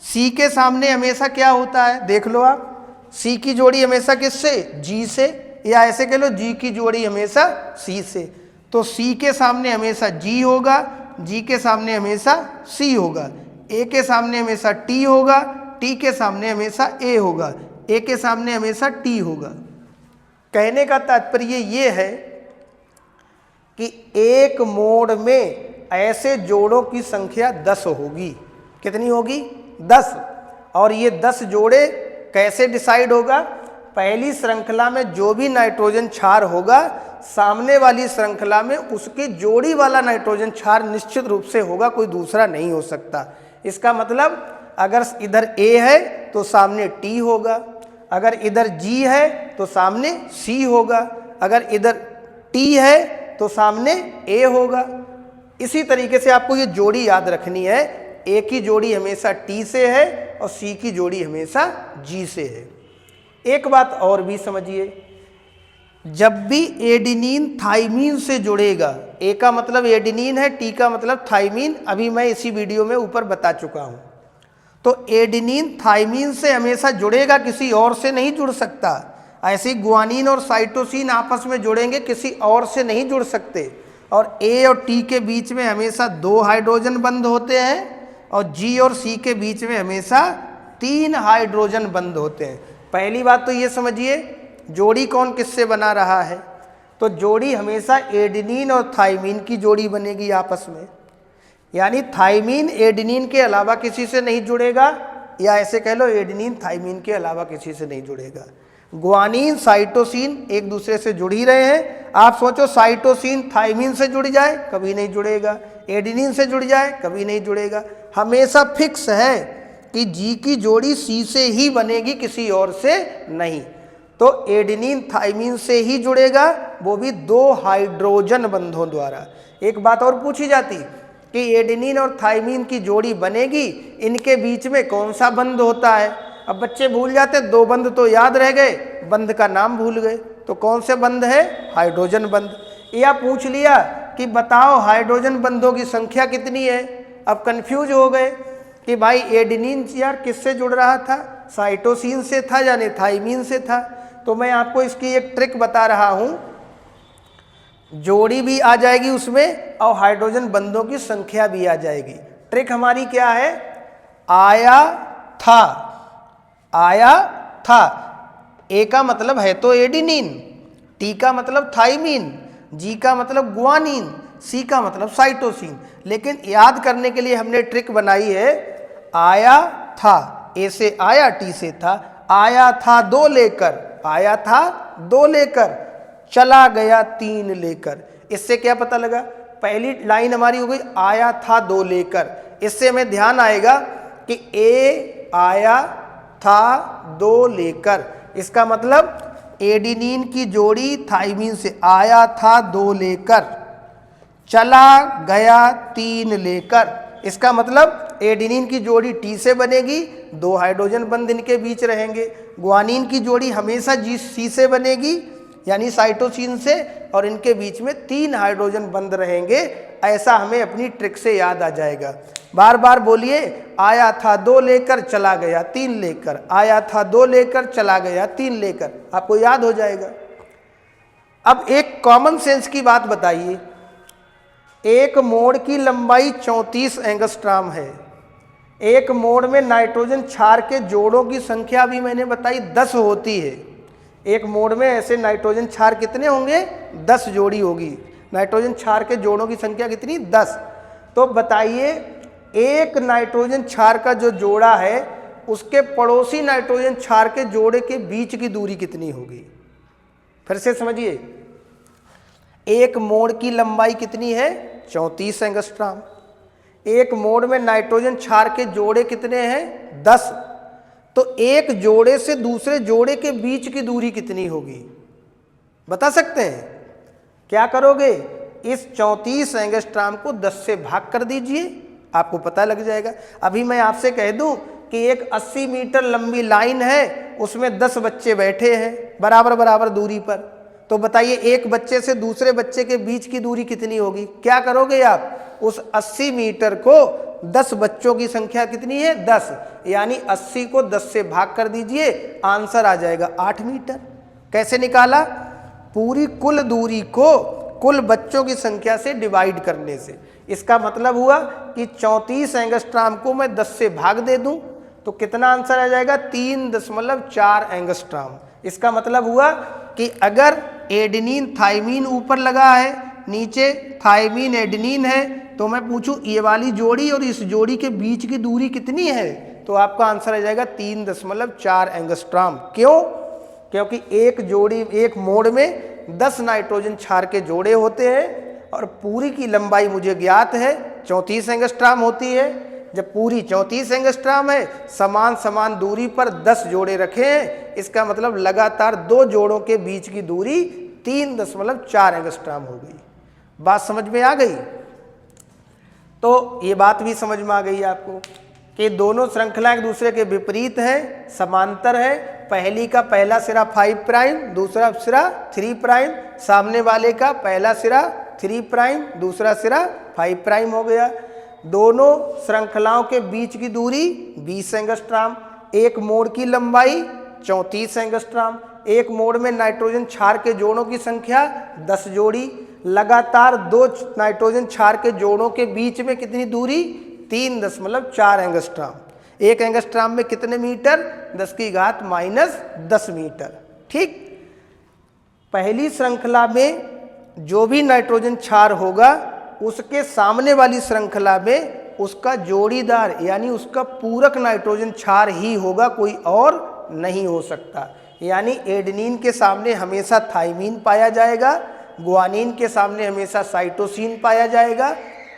सी के सामने हमेशा क्या होता है, देख लो आप, सी की जोड़ी हमेशा किससे? जी से, या ऐसे कह लो जी की जोड़ी हमेशा सी से। तो सी के सामने हमेशा जी होगा, जी के सामने हमेशा सी होगा, ए के सामने हमेशा टी होगा, टी के सामने हमेशा ए होगा, ए के सामने हमेशा टी होगा। कहने का तात्पर्य ये है कि एक मोड़ में ऐसे जोड़ों की संख्या 10 होगी। कितनी होगी? 10। और ये 10 जोड़े कैसे डिसाइड होगा? पहली श्रृंखला में जो भी नाइट्रोजन क्षार होगा, सामने वाली श्रृंखला में उसकी जोड़ी वाला नाइट्रोजन क्षार निश्चित रूप से होगा, कोई दूसरा नहीं हो सकता। इसका मतलब अगर इधर ए है तो सामने टी होगा, अगर इधर जी है तो सामने सी होगा, अगर इधर टी है तो सामने ए होगा। इसी तरीके से आपको ये जोड़ी याद रखनी है, ए की जोड़ी हमेशा टी से है और सी की जोड़ी हमेशा जी से है। एक बात और भी समझिए, जब भी एडेनिन थाइमीन से जुड़ेगा, ए का मतलब एडेनिन है, टी का मतलब थाइमीन, अभी मैं इसी वीडियो में ऊपर बता चुका हूं, तो एडेनिन थाइमीन से हमेशा जुड़ेगा, किसी और से नहीं जुड़ सकता। ऐसे ग्वानिन और साइटोसिन आपस में जुड़ेंगे, किसी और से नहीं जुड़ सकते। और ए और टी के बीच में हमेशा 2 हाइड्रोजन बंध होते हैं और जी और सी के बीच में हमेशा 3 हाइड्रोजन बंध होते हैं। पहली बात तो ये समझिए, जोड़ी कौन किससे बना रहा है? तो जोड़ी हमेशा एडेनिन और थाइमीन की जोड़ी बनेगी आपस में। यानी थाइमीन एडेनिन के अलावा किसी से नहीं जुड़ेगा, या ऐसे कह लो एडेनिन थाइमीन के अलावा किसी से नहीं जुड़ेगा। ग्वानिन साइटोसिन एक दूसरे से जुड़ ही रहे हैं। आप सोचो साइटोसिन थाइमीन से जुड़ जाए, कभी नहीं जुड़ेगा। एडेनिन से जुड़ जाए, कभी नहीं जुड़ेगा। हमेशा फिक्स है कि जी की जोड़ी सी से ही बनेगी, किसी और से नहीं। तो एडेनिन थाइमीन से ही जुड़ेगा, वो भी 2 हाइड्रोजन बंधों द्वारा। एक बात और पूछी जाती कि एडेनिन और थाइमीन की जोड़ी बनेगी, इनके बीच में कौन सा बंध होता है? अब बच्चे भूल जाते, 2 बंध तो याद रह गए, बंध का नाम भूल गए। तो कौन से बंध है? हाइड्रोजन बंध। या पूछ लिया कि बताओ हाइड्रोजन बंधों की संख्या कितनी है? अब कंफ्यूज हो गए कि भाई एडेनिन यार किससे जुड़ रहा था? साइटोसिन से था यानी थाइमीन से था। तो मैं आपको इसकी एक ट्रिक बता रहा हूं, जोड़ी भी आ जाएगी उसमें और हाइड्रोजन बंधों की संख्या भी आ जाएगी। ट्रिक हमारी क्या है? आया था, आया था। ए का मतलब है तो एडेनिन, टी का मतलब थाइमीन, जी का मतलब ग्वानिन, सी का मतलब साइटोसिन। लेकिन याद करने के लिए हमने ट्रिक बनाई है, आया था, ए से आया, टी से था। आया था 2 लेकर, आया था 2 लेकर, चला गया 3 लेकर। इससे क्या पता लगा? पहली लाइन हमारी हो गई आया था 2 लेकर। इससे हमें ध्यान आएगा कि ए आया था दो लेकर, इसका मतलब एडेनिन की जोड़ी थाइमीन से आया था दो लेकर, चला गया तीन लेकर, इसका मतलब एडेनिन की जोड़ी टी से बनेगी, दो हाइड्रोजन बंध इनके बीच रहेंगे। ग्वानिन की जोड़ी हमेशा सी से बनेगी यानी साइटोसिन से, और इनके बीच में तीन हाइड्रोजन बंध रहेंगे। ऐसा हमें अपनी ट्रिक से याद आ जाएगा। बार बार बोलिए, आया था दो लेकर चला गया तीन लेकर, आया था दो लेकर चला गया तीन लेकर, आपको याद हो जाएगा। अब एक कॉमन सेंस की बात बताइए, एक मोड़ की लंबाई 34 एंगस्ट्राम है, एक मोड़ में नाइट्रोजन क्षार के जोड़ों की संख्या भी मैंने बताई 10 होती है। एक मोड़ में ऐसे नाइट्रोजन क्षार कितने होंगे? 10 जोड़ी होगी। नाइट्रोजन क्षार के जोड़ों की संख्या कितनी? 10। तो बताइए, एक नाइट्रोजन क्षार का जो जोड़ा है उसके पड़ोसी नाइट्रोजन क्षार के जोड़े के बीच की दूरी कितनी होगी? फिर से समझिए, एक मोड़ की लंबाई कितनी है? 34 एंगस्ट्राम। एक मोड़ में नाइट्रोजन क्षार के जोड़े कितने हैं? 10। तो एक जोड़े से दूसरे जोड़े के बीच की दूरी कितनी होगी? बता सकते हैं? क्या करोगे? इस 34 एंगस्ट्राम को 10 से भाग कर दीजिए, आपको पता लग जाएगा। अभी मैं आपसे कह दूं कि एक 80 मीटर लंबी लाइन है, उसमें 10 बच्चे बैठे हैं बराबर बराबर दूरी पर, तो बताइए एक बच्चे से दूसरे बच्चे के बीच की दूरी कितनी होगी? क्या करोगे आप? उस 80 मीटर को 10 बच्चों की संख्या कितनी है? 10, यानी 80 को 10 से भाग कर दीजिए, आंसर आ जाएगा 8 मीटर। कैसे निकाला? पूरी कुल दूरी को कुल बच्चों की संख्या से डिवाइड करने से। इसका मतलब हुआ कि 34 एंगस्ट्राम को मैं 10 से भाग दे दूं तो कितना आंसर आ जाएगा? 3.4 एंगस्ट्राम। इसका मतलब हुआ कि अगर एडेनिन थाइमीन ऊपर लगा है, नीचे थाइमीन एडेनिन है, तो मैं पूछूं ये वाली जोड़ी और इस जोड़ी के बीच की दूरी कितनी है, तो आपका आंसर आ जाएगा 3.4 एंगस्ट्राम। क्यों? क्योंकि एक जोड़ी, एक मोड़ में 10 नाइट्रोजन क्षार के जोड़े होते हैं और पूरी की लंबाई मुझे ज्ञात है 34 एंगस्ट्राम होती है। जब पूरी 34 एंगस्ट्राम है, समान समान दूरी पर 10 जोड़े रखे हैं, इसका मतलब लगातार दो जोड़ों के बीच की दूरी 3.4 एंगस्ट्राम हो गई। बात समझ में आ गई? तो ये बात भी समझ में आ गई आपको कि दोनों श्रृंखला एक दूसरे के विपरीत है, समांतर है। पहली का पहला सिरा 5 प्राइम, दूसरा सिरा 3 प्राइम, सामने वाले का पहला सिरा 3 प्राइम, दूसरा सिरा 5 प्राइम हो गया। दोनों श्रृंखलाओं के बीच की दूरी 20 एंगस्ट्राम, एक मोड़ की लंबाई 34 एंगस्ट्राम, एक मोड़ में नाइट्रोजन क्षार के जोड़ों की संख्या 10 जोड़ी, लगातार दो नाइट्रोजन क्षार के जोड़ों के बीच में कितनी दूरी? 3.4 एंगस्ट्राम। एक एंगस्ट्राम में कितने मीटर? 10⁻⁻10 मीटर। ठीक। पहली श्रृंखला में जो भी नाइट्रोजन क्षार होगा उसके सामने वाली श्रृंखला में उसका जोड़ीदार यानी उसका पूरक नाइट्रोजन क्षार ही होगा, कोई और नहीं हो सकता। यानी एडेनिन के सामने हमेशा थाइमीन पाया जाएगा, ग्वानिन के सामने हमेशा साइटोसिन पाया जाएगा,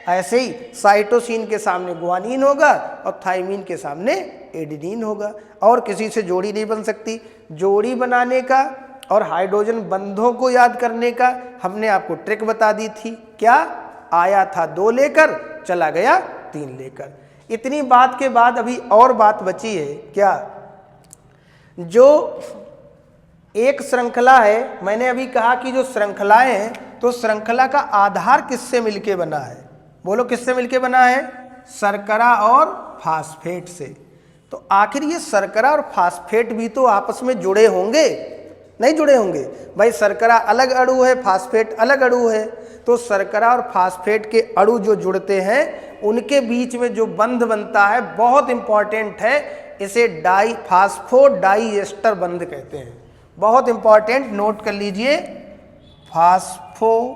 ऐसे ही साइटोसिन के सामने ग्वानिन होगा और थाइमीन के सामने एडेनिन होगा, और किसी से जोड़ी नहीं बन सकती। जोड़ी बनाने का और हाइड्रोजन बंधों को याद करने का हमने आपको ट्रिक बता दी थी। क्या? आया था 2 लेकर, चला गया 3 लेकर। इतनी बात के बाद अभी और बात बची है। क्या? जो एक श्रृंखला है, मैंने अभी कहा कि जो श्रृंखलाएं हैं तो श्रृंखला का आधार किससे मिलके बना है? बोलो किससे मिलके बना है? शर्करा और फास्फेट से। तो आखिर ये शर्करा और फास्फेट भी तो आपस में जुड़े होंगे, नहीं जुड़े होंगे? भाई शर्करा अलग अणु है, फास्फेट अलग अणु है, तो शर्करा और फास्फेट के अणु जो जुड़ते हैं उनके बीच में जो बंध बनता है बहुत इंपॉर्टेंट है, इसे फास्फोडाइएस्टर बंध कहते हैं। बहुत इंपॉर्टेंट, नोट कर लीजिए, फास्फोडाइएस्टर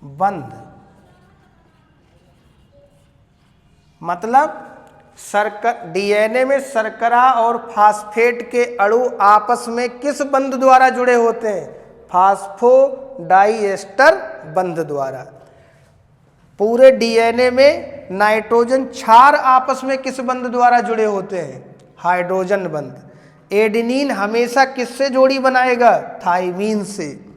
बंध मतलब डीएनए में शर्करा और फास्फेट के अणु आपस में किस बंध द्वारा जुड़े होते हैं? फास्फोडाइएस्टर बंध द्वारा। पूरे डीएनए में नाइट्रोजन क्षार आपस में किस बंध द्वारा जुड़े होते हैं? हाइड्रोजन बंध। एडेनिन हमेशा किससे जोड़ी बनाएगा? थाइमीन से।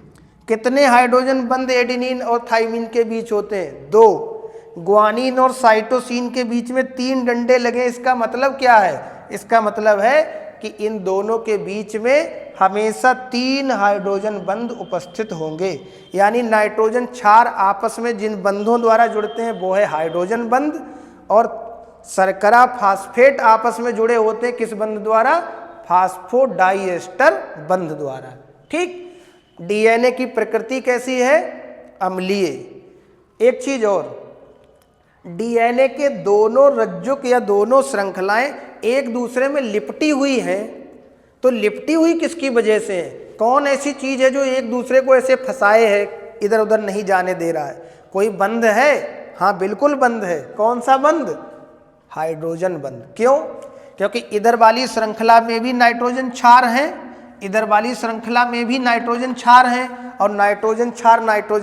कितने हाइड्रोजन बंध एडेनिन और थाइमीन के बीच होते हैं? 2। ग्वानिन और साइटोसिन के बीच में 3 डंडे लगे, इसका मतलब क्या है? इसका मतलब है कि इन दोनों के बीच में हमेशा 3 हाइड्रोजन बंध उपस्थित होंगे। यानी नाइट्रोजन क्षार आपस में जिन बंधों द्वारा जुड़ते हैं वो है हाइड्रोजन बंध, और शर्करा फास्फेट आपस में जुड़े होते हैं किस बंध द्वारा? फास्फोडाइएस्टर बंध द्वारा। ठीक। डीएनए की प्रकृति कैसी है? अम्लीय। एक चीज और, डीएनए के दोनों रज्जुक या दोनों श्रृंखलाएं एक दूसरे में लिपटी हुई हैं। तो लिपटी हुई किसकी वजह से है? कौन ऐसी चीज है जो एक दूसरे को ऐसे फंसाए है, इधर उधर नहीं जाने दे रहा है? कोई बंध है? हाँ बिल्कुल बंध है। कौन सा बंध? हाइड्रोजन बंध। क्यों? क्योंकि इधर वाली श्रृंखला में भी नाइट्रोजन क्षार हैं, इधर वाली श्रृंखला में भी नाइट्रोजन क्षार हैं, और नाइट्रोजन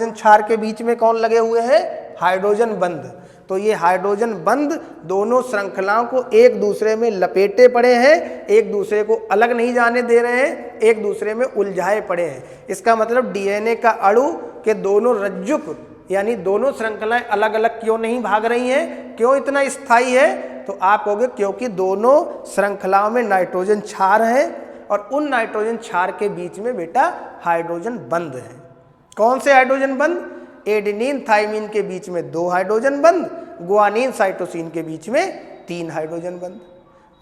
क्षार के बीच में कौन लगे हुए हैं? हाइड्रोजन बंध। तो ये हाइड्रोजन बंध दोनों श्रृंखलाओं को एक दूसरे में लपेटे पड़े हैं, एक दूसरे को अलग नहीं जाने दे रहे हैं, एक दूसरे में उलझाए पड़े हैं। इसका मतलब डीएनए का अणु के दोनों रज्जुक यानी दोनों श्रृंखलाएं अलग अलग क्यों नहीं भाग रही हैं? क्यों इतना स्थायी है? तो आप कहोगे क्योंकि दोनों श्रृंखलाओं में नाइट्रोजन क्षार है, और उन नाइट्रोजन क्षार के बीच में बेटा हाइड्रोजन बंध है। कौन से हाइड्रोजन बंध? एडेनिन थाइमीन के बीच में 2 हाइड्रोजन बंध, ग्वानिन साइटोसिन के बीच में 3 हाइड्रोजन बंध।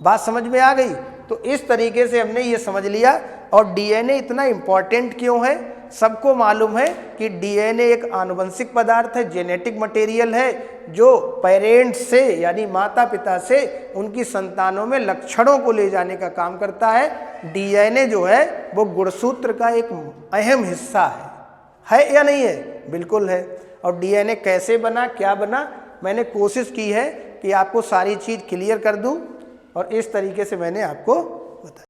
बात समझ में आ गई? तो इस तरीके से हमने ये समझ लिया। और डीएनए इतना इंपॉर्टेंट क्यों है? सबको मालूम है कि डीएनए एक आनुवंशिक पदार्थ है, जेनेटिक मटेरियल है, जो पेरेंट्स से यानी माता पिता से उनकी संतानों में लक्षणों को ले जाने का काम करता है। डीएनए जो है वो गुणसूत्र का एक अहम हिस्सा है या नहीं है? बिल्कुल है। और डीएनए कैसे बना, क्या बना, मैंने कोशिश की है कि आपको सारी चीज़ क्लियर कर दूं, और इस तरीके से मैंने आपको बताया।